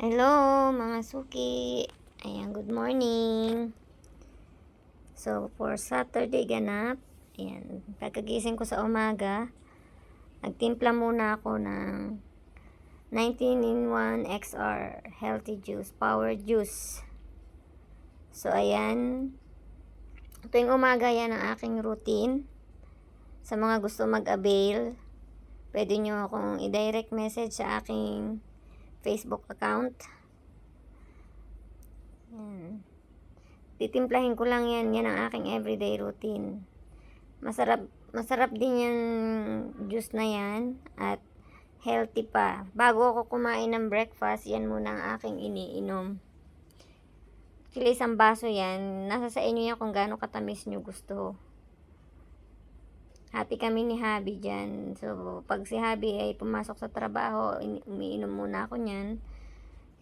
Hello mga suki. Ayan, good morning. So, for Saturday ganap, ayan, pagkagising ko sa umaga, nagtimpla muna ako ng 19-in-1 XR healthy juice, power juice. So, ayan, tuwing umaga yan ang aking routine. Sa mga gusto mag-avail, pwede nyo akong i-direct message sa aking Facebook account. Titimplahin ko lang yan. Yan ang aking everyday routine. Masarap din yan juice na yan. At healthy pa. Bago ako kumain ng breakfast, yan muna ang aking iniinom. Actually, isang baso yan. Nasa sa inyo yan kung gaano katamis nyo gusto. Hati kami ni Habi dyan. So, pag si Habi ay pumasok sa trabaho, umiinom muna ako nyan.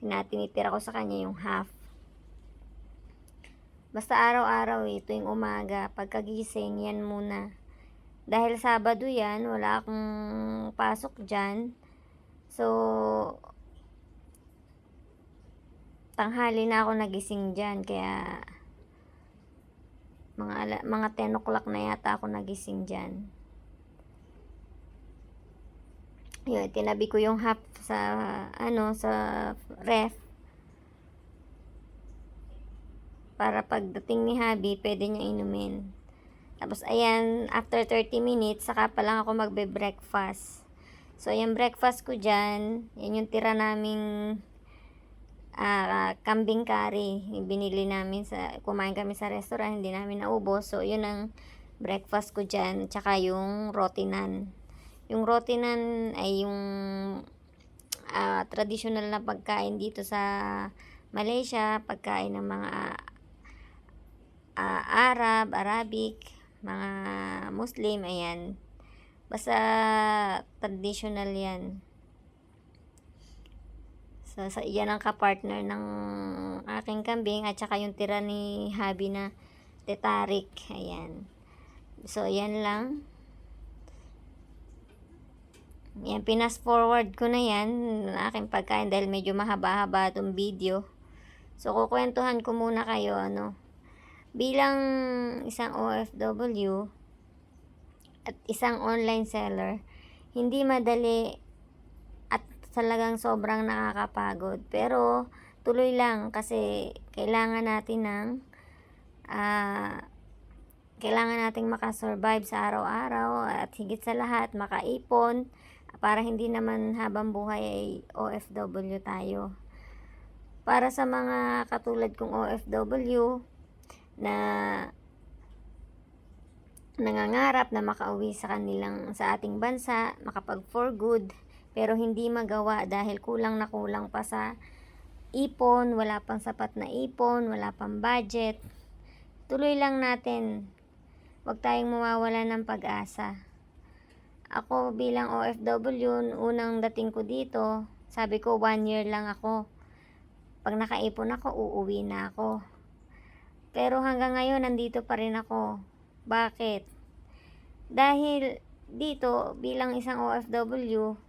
Tinitira ko sa kanya yung half. Basta araw-araw tuwing umaga, pagkagising, yan muna. Dahil Sabado yan, wala akong pasok dyan. So, tanghali na ako nagising dyan. Kaya, mga 10 o'clock na yata ako nagising dyan. Yun, tinabi ko yung half sa, sa ref. Para pagdating ni Habi, pwede niya inumin. Tapos, ayan, after 30 minutes, saka pa lang ako magbe-breakfast. So, ayan, breakfast ko dyan. Yan yung tira naming kambing curry. Binili namin kumain kami sa restaurant, hindi namin naubos. So, yun ang breakfast ko dyan. Tsaka yung roti naan. Yung roti naan ay yung traditional na pagkain dito sa Malaysia. Pagkain ng mga Arabic, mga Muslim, ayan. Basta traditional yan. So, yan ang kapartner ng aking kambing at saka yung tira ni Habi na tetarik. Ayan. So, yan lang. Yan, pinas forward ko na yan ng aking pagkain dahil medyo mahaba-haba itong video. So, kukwentuhan ko muna kayo, bilang isang OFW at isang online seller, hindi madali at talagang sobrang nakakapagod. Pero, tuloy lang kasi kailangan nating makasurvive sa araw-araw at higit sa lahat, makaipon para hindi naman habang buhay ay OFW tayo. Para sa mga katulad kong OFW, na nangangarap na makauwi sa ating bansa, makapag for good, pero hindi magawa dahil kulang pa sa ipon, wala pang sapat na ipon, wala pang budget. Tuloy lang natin. Huwag tayong mawawala ng pag-asa. Ako bilang OFW, unang dating ko dito, sabi ko 1 year lang ako. Pag nakaipon ako, uuwi na ako. Pero hanggang ngayon, nandito pa rin ako. Bakit? Dahil dito, bilang isang OFW,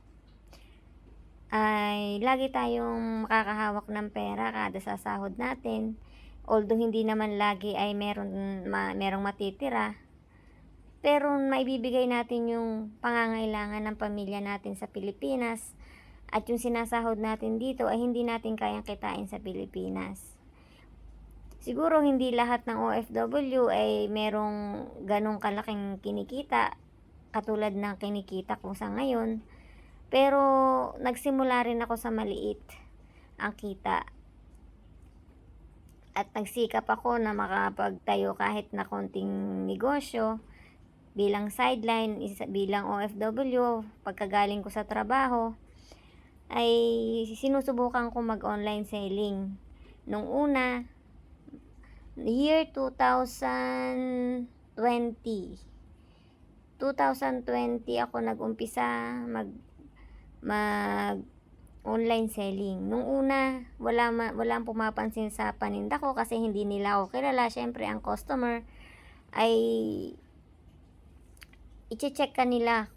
ay lagi tayong makakahawak ng pera kada sa sahod natin. Although hindi naman lagi ay merong matitira. Pero maibibigay natin yung pangangailangan ng pamilya natin sa Pilipinas. At yung sinasahod natin dito ay hindi natin kayang kitain sa Pilipinas. Siguro hindi lahat ng OFW ay merong ganong kalaking kinikita katulad ng kinikita ko sa ngayon. Pero nagsimula rin ako sa maliit ang kita. At nagsikap ako na makapagtayo kahit na konting negosyo bilang sideline, bilang OFW. Pagkagaling ko sa trabaho ay sinusubukan ko mag-online selling. Nung una, year 2020 ako nag-umpisa mag online selling. Nung una, walang pumapansin sa paninda ko kasi hindi nila ako kilala. Syempre, ang customer ay i-check ka nila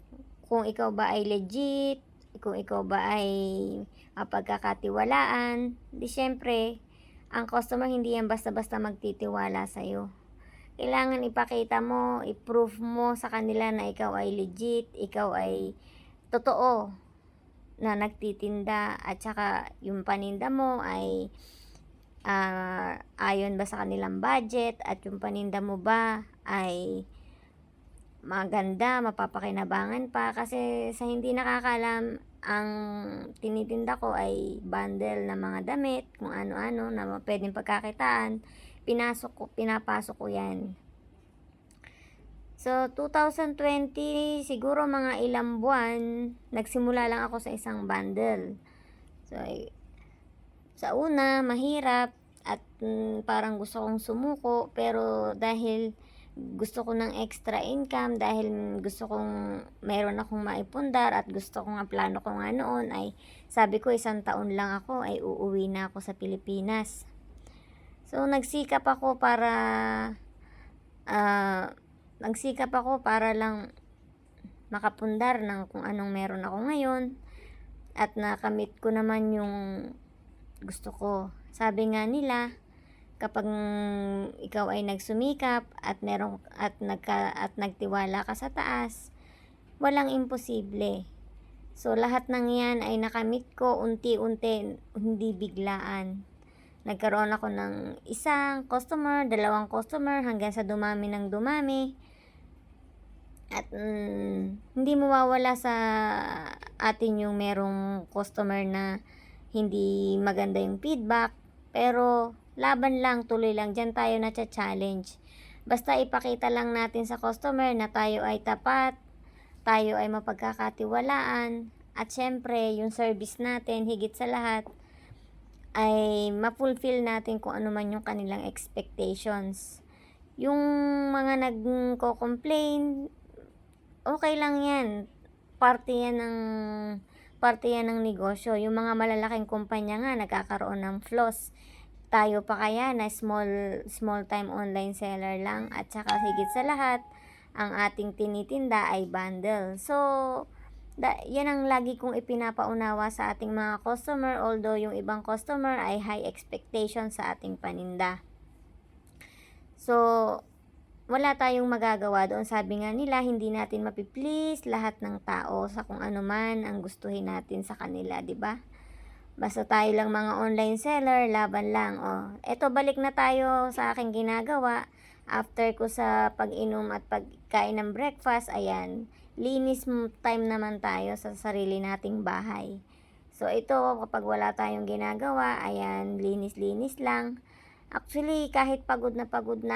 kung ikaw ba ay legit, kung ikaw ba ay mapagkakatiwalaan. Di syempre, ang customer hindi yan basta-basta magtitiwala sa'yo. Kailangan ipakita mo, i-prove mo sa kanila na ikaw ay legit, ikaw ay totoo na nagtitinda, at saka yung paninda mo ay ayon ba sa kanilang budget, at yung paninda mo ba ay maganda, mapapakinabangan pa. Kasi sa hindi nakakaalam, ang tinitinda ko ay bundle na mga damit, kung ano-ano na pwedeng pagkakitaan, pinapasok ko yan. So 2020, siguro mga ilang buwan, nagsimula lang ako sa isang bundle. So sa una, mahirap at parang gusto kong sumuko, pero dahil gusto ko ng extra income, dahil gusto kong meron akong maipundar, at gusto ko nga, plano ko nga noon ay sabi ko 1 taon lang ako ay uuwi na ako sa Pilipinas. So nagsikap ako para lang makapundar ng kung anong meron ako ngayon, at nakamit ko naman yung gusto ko. Sabi nga nila, kapag ikaw ay nagsumikap at nagtiwala ka sa taas, walang imposible. So lahat ng yan ay nakamit ko unti-unti, hindi biglaan. Nagkaroon ako ng 1 customer, 2 customer, hanggang sa dumami ng dumami. At hindi mawawala sa atin yung merong customer na hindi maganda yung feedback, pero laban lang, tuloy lang, dyan tayo na-challenge. Basta ipakita lang natin sa customer na tayo ay tapat, tayo ay mapagkakatiwalaan, at syempre yung service natin, higit sa lahat, ay ma-fulfill natin kung ano man yung kanilang expectations. Yung mga nagko-complain, okay lang yan, parte yan ng negosyo. Yung mga malalaking kumpanya nga nagkakaroon ng flaws. Tayo pa kaya na small time online seller lang, at saka higit sa lahat, ang ating tinitinda ay bundle. So yan ang lagi kong ipinapaunawa sa ating mga customer, although yung ibang customer ay high expectation sa ating paninda. So wala tayong magagawa doon. Sabi nga nila, hindi natin mapiplease lahat ng tao sa kung ano man ang gustuhin natin sa kanila, di ba? Basta tayo lang mga online seller, laban lang. Eto, balik na tayo sa aking ginagawa. After ko sa pag-inom at pagkain ng breakfast, ayan, linis time naman tayo sa sarili nating bahay. So ito, kapag wala tayong ginagawa, ayan, linis-linis lang. Actually, kahit pagod na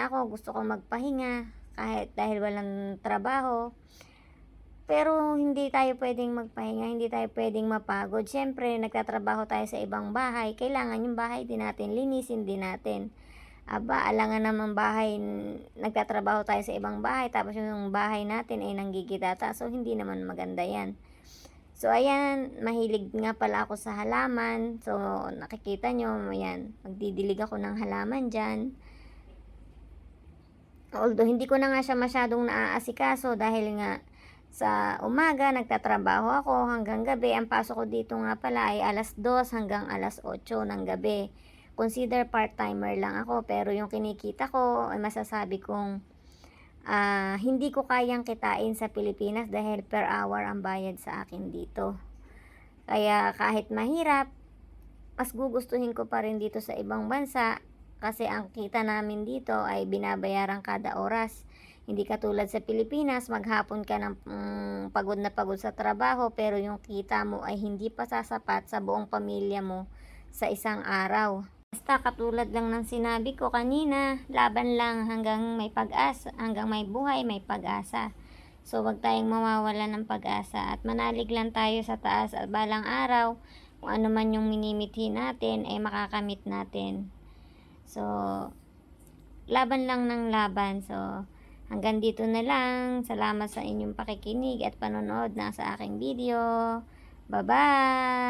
ako, gusto kong magpahinga, kahit dahil walang trabaho. Pero hindi tayo pwedeng magpahinga, hindi tayo pwedeng mapagod. Siyempre, nagtatrabaho tayo sa ibang bahay, kailangan yung bahay din natin, linisin din natin. Aba, alangan naman bahay, nagtatrabaho tayo sa ibang bahay, tapos yung bahay natin ay nanggigitata. So, hindi naman maganda yan. So, ayan, mahilig nga pala ako sa halaman. So, nakikita nyo, ayan, magdidilig ako ng halaman dyan. Although, hindi ko na nga siya masyadong naaasikaso dahil nga sa umaga, nagtatrabaho ako hanggang gabi. Ang pasok ko dito nga pala ay 2:00 hanggang 8:00 ng gabi. Consider part-timer lang ako, pero yung kinikita ko ay masasabi kong hindi ko kayang kitain sa Pilipinas dahil per hour ang bayad sa akin dito. Kaya kahit mahirap, mas gugustuhin ko pa rin dito sa ibang bansa, kasi ang kita namin dito ay binabayaran kada oras. Hindi katulad sa Pilipinas, maghapon ka ng pagod na pagod sa trabaho, pero yung kita mo ay hindi pa sasapat sa buong pamilya mo sa isang araw. Basta katulad lang ng sinabi ko kanina, laban lang hanggang may pag-asa, hanggang may buhay, may pag-asa. So wag tayong mawawala ng pag-asa, at manalig lang tayo sa taas, at balang araw, kung ano man yung minimithi natin, ay makakamit natin. So, laban lang ng laban. So, hanggang dito na lang. Salamat sa inyong pakikinig at panonood na sa aking video. Bye-bye!